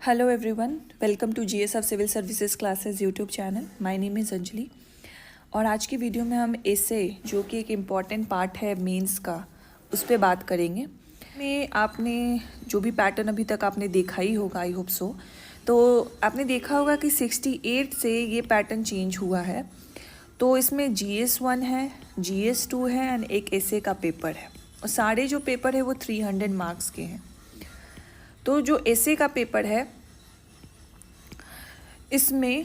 Hello everyone, welcome to GS of Civil Services Classes YouTube channel. My name is Anjali और आज की video में हम एसे जो कि एक इम्पॉर्टेंट पार्ट है मेंस का उस पर बात करेंगे। में आपने जो भी पैटर्न अभी तक आपने देखा ही होगा, आई होप सो, तो आपने देखा होगा कि 68 से ये पैटर्न चेंज हुआ है। तो इसमें GS1 है, GS2 है एंड एक एसे का पेपर है और सारे जो पेपर है वो 300 मार्क्स के हैं। तो जो एसे का पेपर है इसमें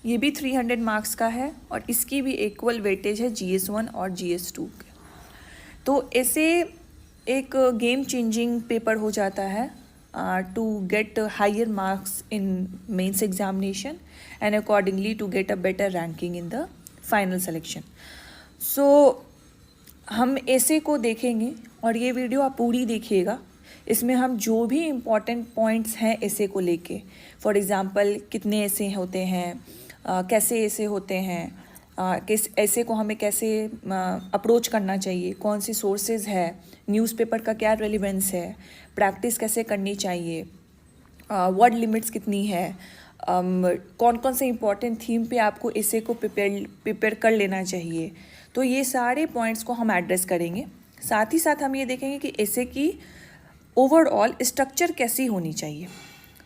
ये भी 300 मार्क्स का है और इसकी भी इक्वल वेटेज है GS1 और GS2 के। तो ऐसे एक गेम चेंजिंग पेपर हो जाता है to get higher marks in mains examination and accordingly to get a better ranking in the final selection. So हम ऐसे को देखेंगे और ये वीडियो आप पूरी देखिएगा। इसमें हम जो भी इम्पॉर्टेंट पॉइंट्स हैं ऐसे को लेके, फॉर एग्ज़ाम्पल कितने ऐसे होते हैं, कैसे ऐसे होते हैं, किस ऐसे को हमें कैसे अप्रोच करना चाहिए, कौन सी सोर्सेज है, न्यूज़पेपर का क्या रेलिवेंस है, प्रैक्टिस कैसे करनी चाहिए, वर्ड लिमिट्स कितनी है, कौन कौन से इम्पॉर्टेंट थीम पे आपको ऐसे को प्रिपेयर कर लेना चाहिए। तो ये सारे पॉइंट्स को हम एड्रेस करेंगे। साथ ही साथ हम ये देखेंगे कि ऐसे की ओवरऑल स्ट्रक्चर कैसी होनी चाहिए।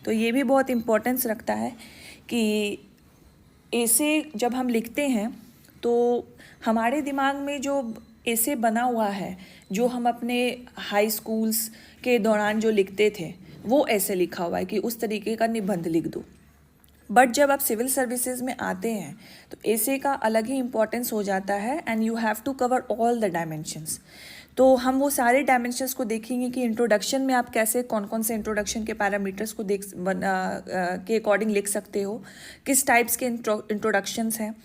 तो ये भी बहुत इम्पोर्टेंस रखता है कि ऐसे जब हम लिखते हैं तो हमारे दिमाग में जो ऐसे बना हुआ है, जो हम अपने हाई स्कूल्स के दौरान जो लिखते थे वो ऐसे लिखा हुआ है कि उस तरीके का निबंध लिख दो। बट जब आप सिविल सर्विसेज में आते हैं तो ऐसे का अलग ही इम्पोर्टेंस हो जाता है and you have to cover all the dimensions. तो हम वो सारे डायमेंशंस को देखेंगे कि इंट्रोडक्शन में आप कैसे कौन कौन से इंट्रोडक्शन के पैरामीटर्स को के अकॉर्डिंग लिख सकते हो, किस टाइप्स के इंट्रोडक्शंस हैं।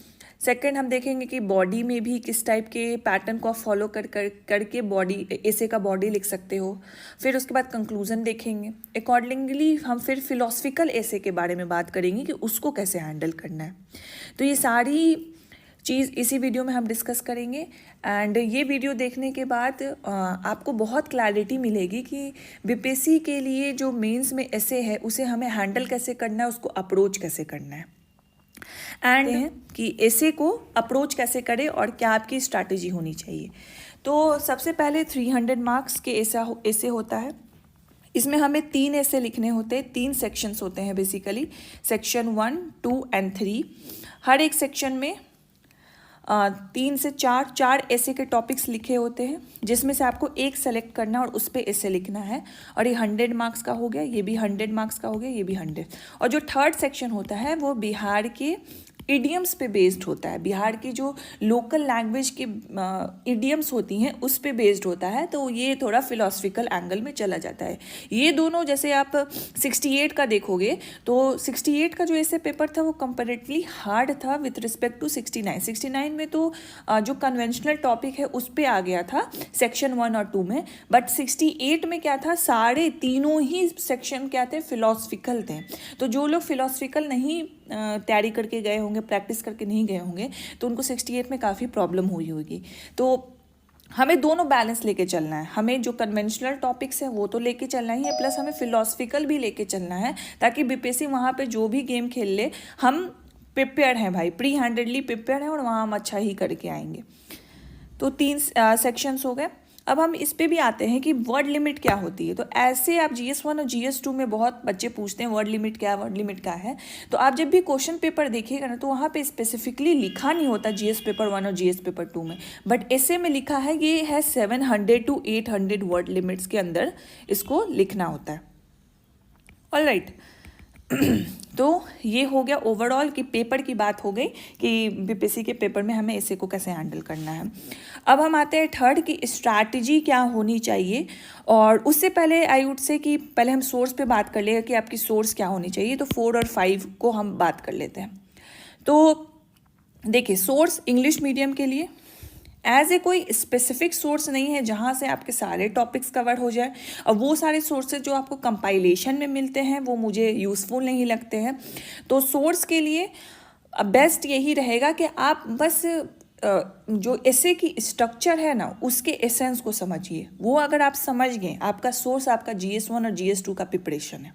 सेकंड हम देखेंगे कि बॉडी में भी किस टाइप के पैटर्न को आप फॉलो करके बॉडी ऐसे का बॉडी लिख सकते हो। फिर उसके बाद कंक्लूजन देखेंगे। अकॉर्डिंगली हम फिर फिलोसफिकल ऐसे के बारे में बात करेंगे कि उसको कैसे हैंडल करना है। तो ये सारी चीज़ इसी वीडियो में हम डिस्कस करेंगे एंड ये वीडियो देखने के बाद आपको बहुत क्लैरिटी मिलेगी कि बीपीएससी के लिए जो मेंस में ऐसे है उसे हमें हैंडल कैसे करना है, उसको अप्रोच कैसे करना है एंड कि ऐसे को अप्रोच कैसे करें और क्या आपकी स्ट्रैटेजी होनी चाहिए। तो सबसे पहले 300 मार्क्स के ऐसे होता है। इसमें हमें 3 ऐसे लिखने होते हैं, 3 सेक्शंस होते हैं बेसिकली, सेक्शन 1, 2 एंड 3। हर एक सेक्शन में 3 से 4 ऐसे के टॉपिक्स लिखे होते हैं जिसमें से आपको एक सेलेक्ट करना और उस पर ऐसे लिखना है। और ये 100 मार्क्स का हो गया, ये भी 100 मार्क्स का हो गया, ये भी 100। और जो थर्ड सेक्शन होता है वो बिहार के इडियम्स पे बेस्ड होता है। बिहार की जो लोकल लैंग्वेज की इडियम्स होती हैं उस पे बेस्ड होता है। तो ये थोड़ा फिलोसफिकल एंगल में चला जाता है। ये दोनों जैसे आप 68 का देखोगे तो 68 का जो ऐसे पेपर था वो कंपैरेटिवली हार्ड था विथ रिस्पेक्ट टू 69 में तो जो कन्वेंशनल टॉपिक है उस पर आ गया था सेक्शन 1 और 2 में। बट 68 में क्या था, सारे तीनों ही सेक्शन क्या थे, फिलोसफिकल थे। तो जो लोग फिलोसफिकल नहीं तैयारी करके गए होंगे, प्रैक्टिस करके नहीं गए होंगे, तो उनको 68 में काफ़ी प्रॉब्लम हुई होगी। तो हमें दोनों बैलेंस लेके चलना है। हमें जो कन्वेंशनल टॉपिक्स हैं वो तो लेके चलना ही है, प्लस हमें फिलोसफिकल भी लेके चलना है ताकि बीपीएससी वहाँ पे जो भी गेम खेल ले हम प्रिपेयर हैं भाई, प्री हैंडेडली प्रिपेयर हैं और वहाँ हम अच्छा ही करके आएंगे। तो 3 सेक्शंस हो गए। अब हम इस पे भी आते हैं कि वर्ड लिमिट क्या होती है। तो ऐसे आप GS1 और GS2 में बहुत बच्चे पूछते हैं वर्ड लिमिट क्या है, वर्ड लिमिट क्या है। तो आप जब भी क्वेश्चन पेपर देखिएगा ना तो वहाँ पे स्पेसिफिकली लिखा नहीं होता GS पेपर 1 और GS पेपर 2 में, बट ऐसे में लिखा है ये है 700 to 800 वर्ड लिमिट्स के अंदर इसको लिखना होता है। ऑलराइट तो ये हो गया ओवरऑल कि पेपर की बात हो गई कि बीपीएससी के पेपर में हमें ऐसे को कैसे हैंडल करना है। अब हम आते हैं थर्ड की स्ट्रैटेजी क्या होनी चाहिए। और उससे पहले आई वुड से कि पहले हम सोर्स पे बात कर लेगा कि आपकी सोर्स क्या होनी चाहिए। तो 4 और 5 को हम बात कर लेते हैं। तो देखिए, सोर्स इंग्लिश मीडियम के लिए एज ए कोई स्पेसिफिक सोर्स नहीं है जहाँ से आपके सारे टॉपिक्स कवर हो जाए। और वो सारे सोर्सेज जो आपको कंपाइलेशन में मिलते हैं वो मुझे यूज़फुल नहीं लगते हैं। तो सोर्स के लिए बेस्ट यही रहेगा कि आप बस जो ऐसे की स्ट्रक्चर है ना, उसके एसेंस को समझिए। वो अगर आप समझ गए, आपका सोर्स आपका GS1 और GS2 का प्रिपरेशन है,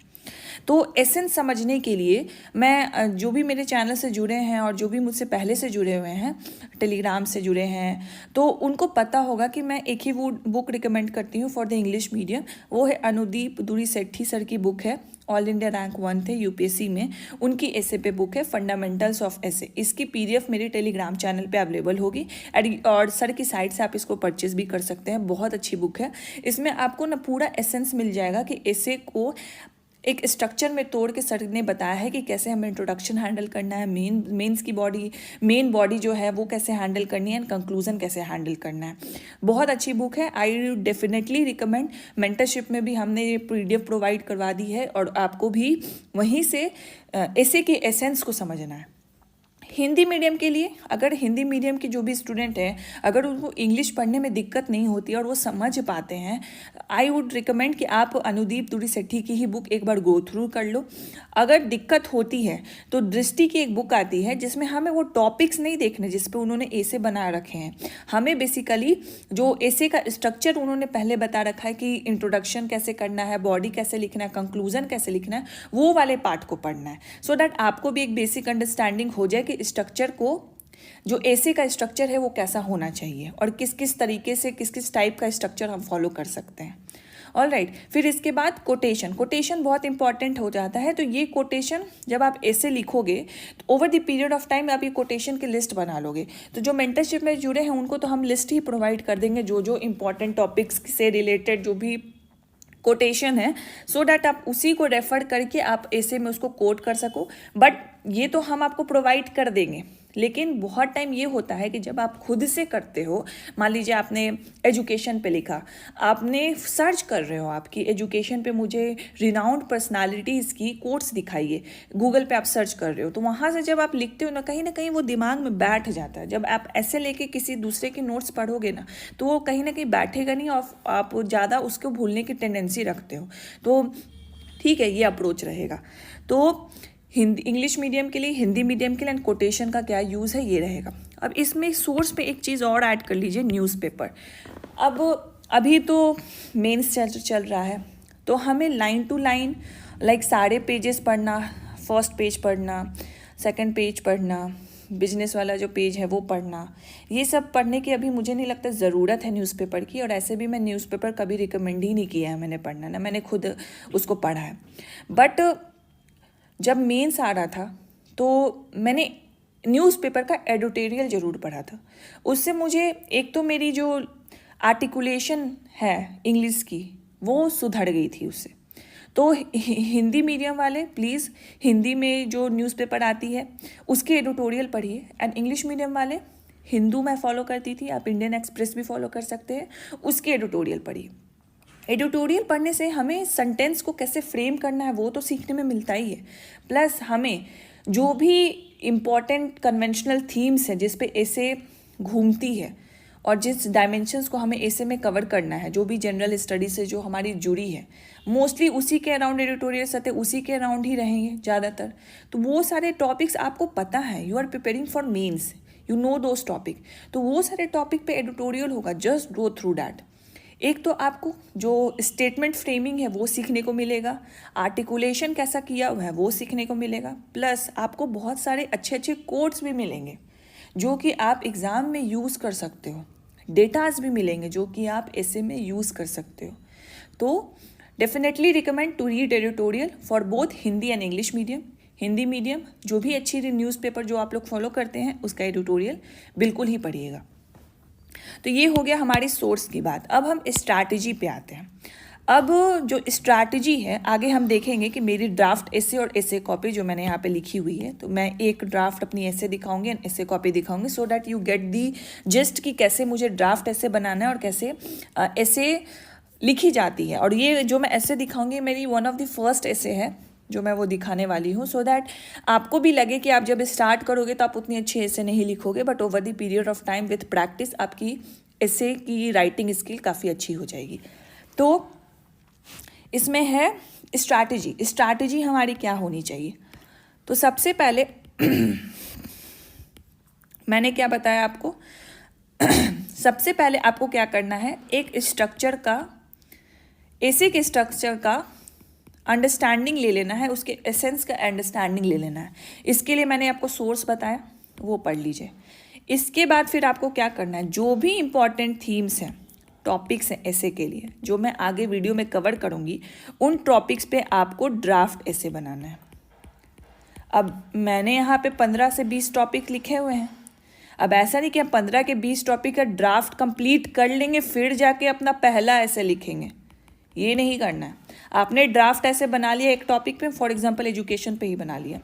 तो एसेंस समझने के लिए मैं जो भी मेरे चैनल से जुड़े हैं और जो भी मुझसे पहले से जुड़े हुए हैं, टेलीग्राम से जुड़े हैं, तो उनको पता होगा कि मैं एक ही वो बुक रिकमेंड करती हूँ फॉर द इंग्लिश मीडियम। वो है अनुदीप दुरी सेठी सर की बुक है, ऑल इंडिया रैंक 1 थे यूपीएससी में, उनकी ऐसे पे बुक है फंडामेंटल्स ऑफ ऐसे। इसकी PDF मेरे टेलीग्राम चैनल पे अवेलेबल होगी और सर की साइट से आप इसको परचेज भी कर सकते हैं। बहुत अच्छी बुक है। इसमें आपको ना पूरा एसेंस मिल जाएगा कि ऐसे को एक स्ट्रक्चर में तोड़ के सर ने बताया है कि कैसे हमें इंट्रोडक्शन हैंडल करना है, मेन बॉडी जो है वो कैसे हैंडल करनी है, एंड कंक्लूजन कैसे हैंडल करना है। बहुत अच्छी बुक है। I definitely recommend. मेंटरशिप में भी हमने ये PDF प्रोवाइड करवा दी है और आपको भी वहीं से ऐसे के एसेंस को समझना है। हिंदी मीडियम के लिए, अगर हिंदी मीडियम के जो भी स्टूडेंट हैं, अगर उनको इंग्लिश पढ़ने में दिक्कत नहीं होती और वो समझ पाते हैं, आई वुड रिकमेंड कि आप अनुदीप दुरी सेठी की ही बुक एक बार गो थ्रू कर लो। अगर दिक्कत होती है तो दृष्टि की एक बुक आती है जिसमें हमें वो टॉपिक्स नहीं देखने जिस पे उन्होंने ऐसे बना रखे हैं। हमें बेसिकली जो ऐसे का स्ट्रक्चर उन्होंने पहले बता रखा है कि इंट्रोडक्शन कैसे करना है, बॉडी कैसे लिखना है, कंक्लूजन कैसे लिखना है, वो वाले पार्ट को पढ़ना है, सो दैट आपको भी एक बेसिक अंडरस्टैंडिंग हो जाए कि स्ट्रक्चर को, जो ऐसे का स्ट्रक्चर है वो कैसा होना चाहिए और किस किस तरीके से किस किस टाइप का स्ट्रक्चर हम फॉलो कर सकते हैं। ऑल राइट, फिर इसके बाद कोटेशन बहुत इंपॉर्टेंट हो जाता है। तो ये कोटेशन जब आप ऐसे लिखोगे तो over the period of time आप ये कोटेशन की लिस्ट बना लोगे। तो जो मेंटरशिप में जुड़े हैं उनको तो हम लिस्ट ही प्रोवाइड कर देंगे, जो जो इंपॉर्टेंट टॉपिक्स से रिलेटेड जो भी कोटेशन है, सो डैट आप उसी को रेफर करके आप ऐसे में उसको कोट कर सको। बट ये तो हम आपको प्रोवाइड कर देंगे, लेकिन बहुत टाइम ये होता है कि जब आप खुद से करते हो, मान लीजिए आपने एजुकेशन पे लिखा, आपने सर्च कर रहे हो आपकी एजुकेशन पे मुझे रिनाउंड पर्सनालिटीज़ की कोट्स दिखाइए, गूगल पे आप सर्च कर रहे हो, तो वहाँ से जब आप लिखते हो ना कहीं वो दिमाग में बैठ जाता है। जब आप ऐसे लेके किसी दूसरे के नोट्स पढ़ोगे ना तो वो कहीं ना कहीं बैठेगा नहीं और आप ज़्यादा उसको भूलने की टेंडेंसी रखते हो। तो ठीक है, ये अप्रोच रहेगा। तो हिंदी इंग्लिश मीडियम के लिए, हिंदी मीडियम के लिए एंड कोटेशन का क्या यूज़ है ये रहेगा। अब इसमें सोर्स पे एक चीज़ और ऐड कर लीजिए, न्यूज़पेपर। अब अभी तो मेंस चल रहा है, तो हमें लाइन टू लाइन लाइक सारे पेजेस पढ़ना, फर्स्ट पेज पढ़ना, सेकंड पेज पढ़ना, बिजनेस वाला जो पेज है वो पढ़ना, ये सब पढ़ने की अभी मुझे नहीं लगता ज़रूरत है न्यूज़पेपर की। और ऐसे भी मैं न्यूज़पेपर कभी रिकमेंड ही नहीं किया है मैंने पढ़ना, ना मैंने खुद उसको पढ़ा है। बट जब मेंस आ रहा था तो मैंने न्यूज़पेपर का एडिटोरियल ज़रूर पढ़ा था। उससे मुझे एक तो मेरी जो आर्टिकुलेशन है इंग्लिश की वो सुधर गई थी उससे। तो हिंदी मीडियम वाले प्लीज़ हिंदी में जो न्यूज़पेपर आती है उसके एडिटोरियल पढ़िए। एंड इंग्लिश मीडियम वाले, हिंदू मैं फॉलो करती थी, आप इंडियन एक्सप्रेस भी फॉलो कर सकते हैं, उसके एडिटोरियल पढ़िए। एडिटोरियल पढ़ने से हमें सेंटेंस को कैसे फ्रेम करना है वो तो सीखने में मिलता ही है, प्लस हमें जो भी इम्पॉर्टेंट कन्वेंशनल थीम्स हैं जिस पे ऐसे घूमती है और जिस डायमेंशंस को हमें ऐसे में कवर करना है, जो भी जनरल स्टडी से जो हमारी जुड़ी है, मोस्टली उसी के अराउंड एडिटोरियल सतह उसी के अराउंड ही रहेंगे ज़्यादातर। तो वो सारे टॉपिक्स आपको पता है, you are preparing for mains, you know those topic, तो वो सारे टॉपिक पे एडिटोरियल होगा, जस्ट गो थ्रू दैट। एक तो आपको जो स्टेटमेंट फ्रेमिंग है वो सीखने को मिलेगा, आर्टिकुलेशन कैसा किया हुआ है वो सीखने को मिलेगा, प्लस आपको बहुत सारे अच्छे अच्छे कोड्स भी मिलेंगे जो कि आप एग्ज़ाम में यूज़ कर सकते हो, डेटाज भी मिलेंगे जो कि आप ऐसे में यूज़ कर सकते हो। तो definitely recommend to read editorial for both Hindi and English medium. Hindi medium जो भी अच्छी न्यूज़पेपर जो आप लोग फॉलो करते हैं उसका एडिटोरियल बिल्कुल ही पढ़िएगा। तो ये हो गया हमारी सोर्स की बात। अब हम स्ट्रैटेजी पे आते हैं। अब जो स्ट्रैटेजी है आगे हम देखेंगे कि मेरी ड्राफ्ट ऐसे और ऐसे कॉपी जो मैंने यहाँ पे लिखी हुई है, तो मैं एक ड्राफ्ट अपनी ऐसे दिखाऊंगी एंड ऐसे कॉपी दिखाऊंगी, so that you get the gist कि कैसे मुझे ड्राफ्ट ऐसे बनाना है और कैसे ऐसे लिखी जाती है। और ये जो मैं ऐसे दिखाऊंगी मेरी वन ऑफ द फर्स्ट ऐसे है जो मैं वो दिखाने वाली हूँ, सो दैट आपको भी लगे कि आप जब स्टार्ट करोगे तो आप उतनी अच्छी ऐसे नहीं लिखोगे, but over the period of time with practice आपकी ऐसे की राइटिंग स्किल काफ़ी अच्छी हो जाएगी। तो इसमें है स्ट्रैटेजी हमारी क्या होनी चाहिए। तो सबसे पहले मैंने क्या बताया आपको, सबसे पहले आपको क्या करना है, एक स्ट्रक्चर का, ऐसे के स्ट्रक्चर का अंडरस्टैंडिंग ले लेना है, उसके एसेंस का अंडरस्टैंडिंग ले लेना है। इसके लिए मैंने आपको सोर्स बताया, वो पढ़ लीजिए। इसके बाद फिर आपको क्या करना है, जो भी इम्पॉर्टेंट थीम्स हैं, टॉपिक्स हैं ऐसे के लिए, जो मैं आगे वीडियो में कवर करूँगी, उन टॉपिक्स पे आपको ड्राफ्ट ऐसे बनाना है। अब मैंने यहाँ पे 15 से 20 टॉपिक लिखे हुए हैं। अब ऐसा नहीं कि हम 15 के 20 टॉपिक का ड्राफ्ट कंप्लीट कर लेंगे फिर जाके अपना पहला ऐसे लिखेंगे, ये नहीं करना है। आपने ड्राफ्ट ऐसे बना लिया एक टॉपिक पे, फॉर एग्जांपल एजुकेशन पे ही बना लिया,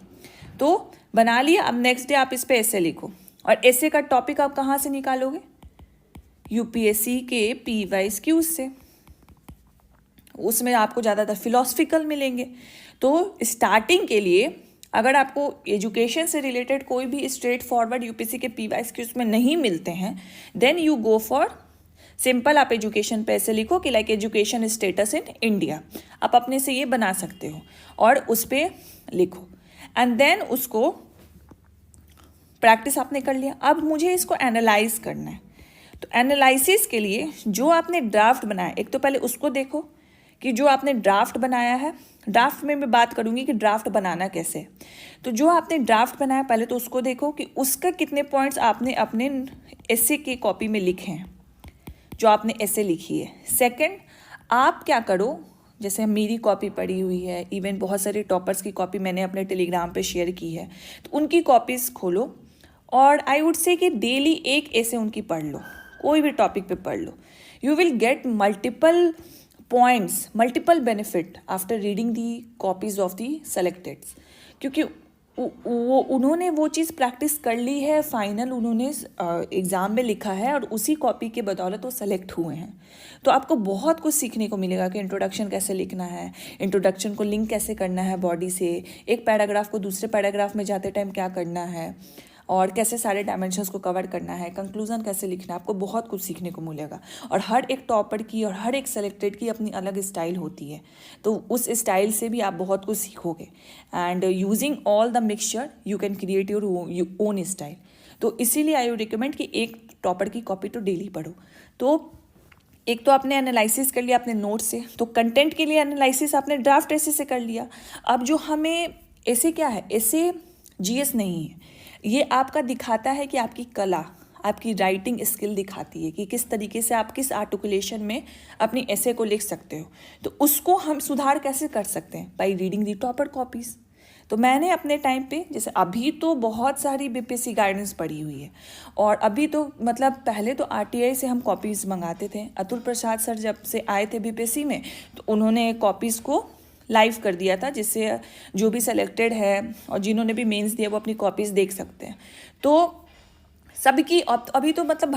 तो बना लिया। अब नेक्स्ट डे आप इस पे ऐसे लिखो, और ऐसे का टॉपिक आप कहाँ से निकालोगे, यूपीएससी के PYQ से, उसमें आपको ज़्यादातर फिलोसफिकल मिलेंगे। तो स्टार्टिंग के लिए अगर आपको एजुकेशन से रिलेटेड कोई भी स्ट्रेट फॉरवर्ड यूपीएससी के PYQ में नहीं मिलते हैं, then you go for simple. आप एजुकेशन पे ऐसे लिखो कि like education status in India, आप अपने से ये बना सकते हो और उस पर लिखो, एंड देन उसको प्रैक्टिस आपने कर लिया। अब मुझे इसको एनालाइज करना है, तो एनालिसिस के लिए जो आपने ड्राफ्ट बनाया, एक तो पहले उसको देखो कि जो आपने ड्राफ्ट बनाया है, ड्राफ्ट में मैं बात करूंगी कि ड्राफ्ट बनाना कैसे है। तो जो आपने ड्राफ्ट बनाया पहले तो उसको देखो कि उसका कितने पॉइंट्स आपने अपने एसे की कॉपी में लिखे हैं, जो आपने ऐसे लिखी है। सेकंड, आप क्या करो, जैसे मेरी कॉपी पड़ी हुई है, इवन बहुत सारे टॉपर्स की कॉपी मैंने अपने टेलीग्राम पे शेयर की है, तो उनकी कॉपीज़ खोलो और आई वुड से कि डेली एक ऐसे उनकी पढ़ लो, कोई भी टॉपिक पे पढ़ लो। You will get multiple points, multiple benefit after reading the copies of the selecteds, क्योंकि वो उन्होंने वो चीज़ प्रैक्टिस कर ली है, फाइनल उन्होंने एग्ज़ाम में लिखा है और उसी कॉपी के बदौलत वो सेलेक्ट हुए हैं। तो आपको बहुत कुछ सीखने को मिलेगा कि इंट्रोडक्शन कैसे लिखना है, इंट्रोडक्शन को लिंक कैसे करना है बॉडी से, एक पैराग्राफ को दूसरे पैराग्राफ में जाते टाइम क्या करना है, और कैसे सारे डायमेंशंस को कवर करना है, कंक्लूजन कैसे लिखना है। आपको बहुत कुछ सीखने को मिलेगा। और हर एक टॉपर की और हर एक सेलेक्टेड की अपनी अलग स्टाइल होती है, तो उस स्टाइल से भी आप बहुत कुछ सीखोगे। And using all the mixture you can create your own style. तो इसीलिए आई वुड रिकमेंड कि एक टॉपर की कॉपी तो डेली पढ़ो। तो एक तो आपने एनालिसिस कर लिया अपने नोट से, तो कंटेंट के लिए एनालिसिस आपने ड्राफ्ट ऐसे से कर लिया। अब जो हमें ऐसे क्या है, ऐसे GS नहीं है, ये आपका दिखाता है कि आपकी कला, आपकी राइटिंग स्किल दिखाती है कि किस तरीके से आप किस आर्टिकुलेशन में अपनी ऐसे को लिख सकते हो। तो उसको हम सुधार कैसे कर सकते हैं, by reading the topper copies. तो मैंने अपने टाइम पे, जैसे अभी तो बहुत सारी BPSC गाइडेंस पड़ी हुई है, और अभी तो मतलब पहले तो RTI से हम कॉपीज़ मंगाते थे। अतुल प्रसाद सर जब से आए थे BPSC में, तो उन्होंने कॉपीज़ को लाइव कर दिया था, जिससे जो भी सेलेक्टेड है और जिन्होंने भी मेंस दिया वो अपनी कॉपीज़ देख सकते हैं। तो सबकी अभी तो मतलब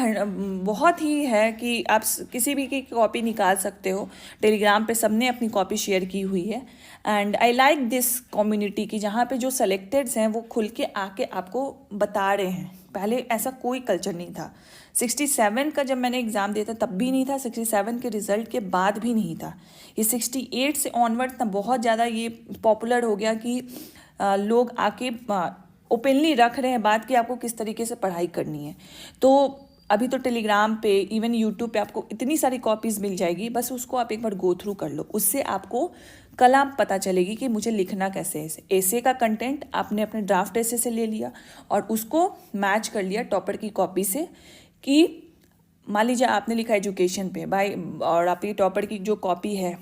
बहुत ही है कि आप किसी भी की कॉपी निकाल सकते हो। टेलीग्राम पे सबने अपनी कॉपी शेयर की हुई है। And I like this community की, जहाँ पे जो सेलेक्टेड्स हैं वो खुल के आके आपको बता रहे हैं। पहले ऐसा कोई कल्चर नहीं था। 67 का जब मैंने एग्ज़ाम दिया था तब भी नहीं था, 67 के रिज़ल्ट के बाद भी नहीं था। ये 68 से ऑनवर्ड तब बहुत ज़्यादा ये पॉपुलर हो गया कि लोग आके ओपनली रख रहे हैं बात कि आपको किस तरीके से पढ़ाई करनी है। तो अभी तो टेलीग्राम पे, इवन यूट्यूब पे आपको इतनी सारी कॉपीज़ मिल जाएगी, बस उसको आप एक बार गो थ्रू कर लो। उससे आपको कला पता चलेगी कि मुझे लिखना कैसे है। ऐसे का कंटेंट आपने अपने ड्राफ्ट ऐसे से ले लिया और उसको मैच कर लिया टॉपर की कॉपी से, कि मान लीजिए आपने लिखा एजुकेशन पे भाई, और आपकी टॉपर की जो कॉपी है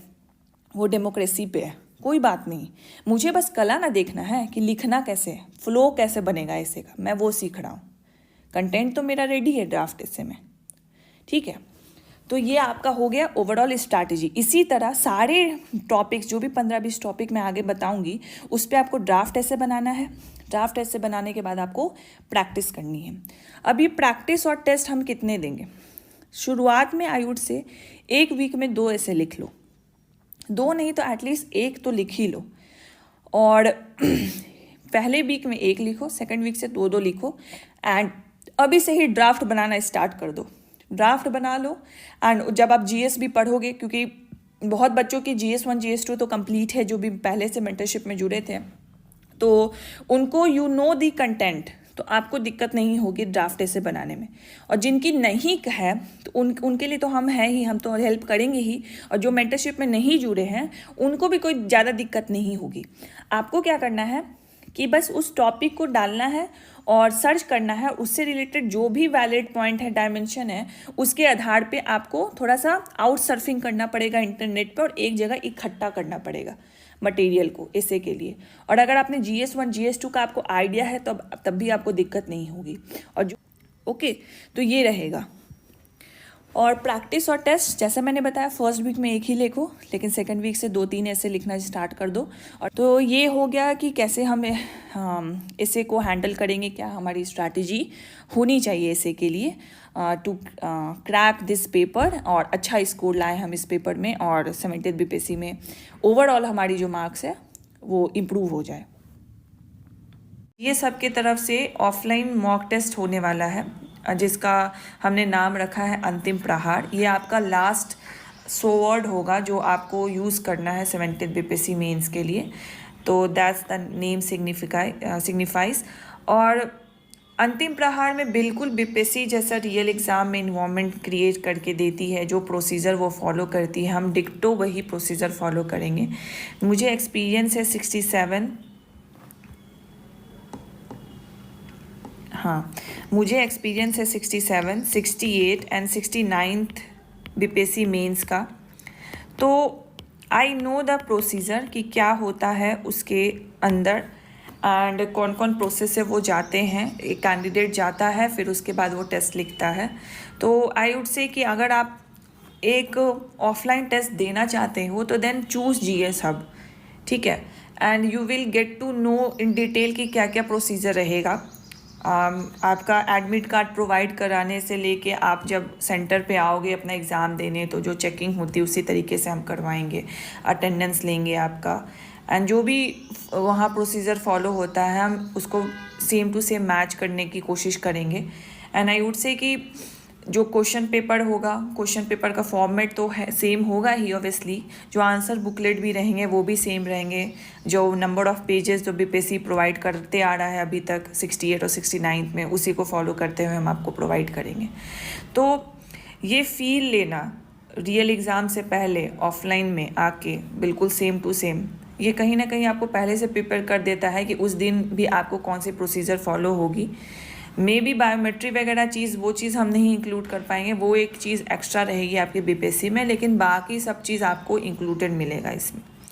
वो डेमोक्रेसी पे है, कोई बात नहीं, मुझे बस कला ना देखना है कि लिखना कैसे है, फ्लो कैसे बनेगा ऐसे का, मैं वो सीख रहा हूँ। कंटेंट तो मेरा रेडी है ड्राफ्ट ऐसे में, ठीक है। तो ये आपका हो गया ओवरऑल स्ट्रैटेजी। इसी तरह सारे टॉपिक्स, जो भी 15-20 टॉपिक मैं आगे बताऊंगी, उस पर आपको ड्राफ्ट ऐसे बनाना है। ड्राफ्ट ऐसे बनाने के बाद आपको प्रैक्टिस करनी है। अब ये प्रैक्टिस और टेस्ट हम कितने देंगे? शुरुआत में आई वुड से एक वीक में 2 ऐसे लिख लो, 2 नहीं तो एटलीस्ट 1 तो लिख ही लो। और पहले वीक में 1 लिखो, सेकेंड वीक से 2-2 लिखो, एंड अभी से ही ड्राफ्ट बनाना स्टार्ट कर दो। ड्राफ्ट बना लो, एंड जब आप GS भी पढ़ोगे, क्योंकि बहुत बच्चों की GS1 GS2 तो कंप्लीट है, जो भी पहले से मेंटरशिप में जुड़े थे, तो उनको यू नो दी कंटेंट तो आपको दिक्कत नहीं होगी ड्राफ्ट ऐसे बनाने में। और जिनकी नहीं है तो उनके लिए तो हम हैं ही, हम तो हेल्प करेंगे ही। और जो मेंटरशिप में नहीं जुड़े हैं उनको भी कोई ज़्यादा दिक्कत नहीं होगी। आपको क्या करना है कि बस उस टॉपिक को डालना है और सर्च करना है, उससे रिलेटेड जो भी वैलिड पॉइंट है, डायमेंशन है, उसके आधार पे आपको थोड़ा सा आउट सर्फिंग करना पड़ेगा इंटरनेट पे और एक जगह इकट्ठा करना पड़ेगा मटेरियल को ऐसे के लिए। और अगर आपने GS1 GS2 का आपको आइडिया है तब भी आपको दिक्कत नहीं होगी। और जो ओके, तो ये रहेगा। और प्रैक्टिस और टेस्ट जैसे मैंने बताया, फर्स्ट वीक में एक ही लिखो, लेकिन सेकंड वीक से 2-3 ऐसे लिखना स्टार्ट कर दो। और तो ये हो गया कि कैसे हम इसे को हैंडल करेंगे, क्या हमारी स्ट्रैटेजी होनी चाहिए इसे के लिए टू क्रैक दिस पेपर और अच्छा स्कोर लाएं हम इस पेपर में और 70th BPSC में ओवरऑल हमारी जो मार्क्स है वो इम्प्रूव हो जाए। ये सबके तरफ से ऑफलाइन मॉक टेस्ट होने वाला है जिसका हमने नाम रखा है अंतिम प्रहार। ये आपका लास्ट सोवर्ड होगा जो आपको यूज़ करना है 70th BPSC मेंस के लिए। तो दैट्स द नेम सिग्निफाइज। और अंतिम प्रहार में बिल्कुल BPSC जैसा रियल एग्ज़ाम में इन्वायरमेंट क्रिएट करके देती है, जो प्रोसीजर वो फॉलो करती है, हम डिक्टो वही प्रोसीजर फॉलो करेंगे। मुझे एक्सपीरियंस है 67, हाँ मुझे एक्सपीरियंस है 67, 68 एंड 69th BPSC मेंस का। तो आई नो द प्रोसीजर कि क्या होता है उसके अंदर एंड कौन कौन प्रोसेस से वो जाते हैं। एक कैंडिडेट जाता है, फिर उसके बाद वो टेस्ट लिखता है। तो आई वुड से कि अगर आप एक ऑफलाइन टेस्ट देना चाहते हो तो देन चूज़ GS हब, ठीक है। And you will get to know in detail कि क्या क्या प्रोसीजर रहेगा। आपका एडमिट कार्ड प्रोवाइड कराने से लेके आप जब सेंटर पे आओगे अपना एग्ज़ाम देने, तो जो चेकिंग होती है उसी तरीके से हम करवाएंगे, अटेंडेंस लेंगे आपका, एंड जो भी वहाँ प्रोसीजर फॉलो होता है हम उसको सेम टू सेम मैच करने की कोशिश करेंगे। एंड आई वुड से कि जो क्वेश्चन पेपर होगा, क्वेश्चन पेपर का फॉर्मेट तो है सेम होगा ही ऑब्वियसली, जो आंसर बुकलेट भी रहेंगे वो भी सेम रहेंगे, जो नंबर ऑफ़ पेजेस जो BPSC प्रोवाइड करते आ रहा है अभी तक 68 और 69 में, उसी को फॉलो करते हुए हम आपको प्रोवाइड करेंगे। तो ये फील लेना रियल एग्ज़ाम से पहले ऑफलाइन में आके बिल्कुल सेम टू सेम, ये कहीं ना कहीं आपको पहले से प्रिपेयर कर देता है कि उस दिन भी आपको कौन सी प्रोसीजर फॉलो होगी। मे बी बायोमेट्री वगैरह चीज़, वो चीज़ हम नहीं इंक्लूड कर पाएंगे, वो एक चीज़ एक्स्ट्रा रहेगी आपके BPSC में, लेकिन बाकी सब चीज़ आपको इंक्लूडेड मिलेगा इसमें।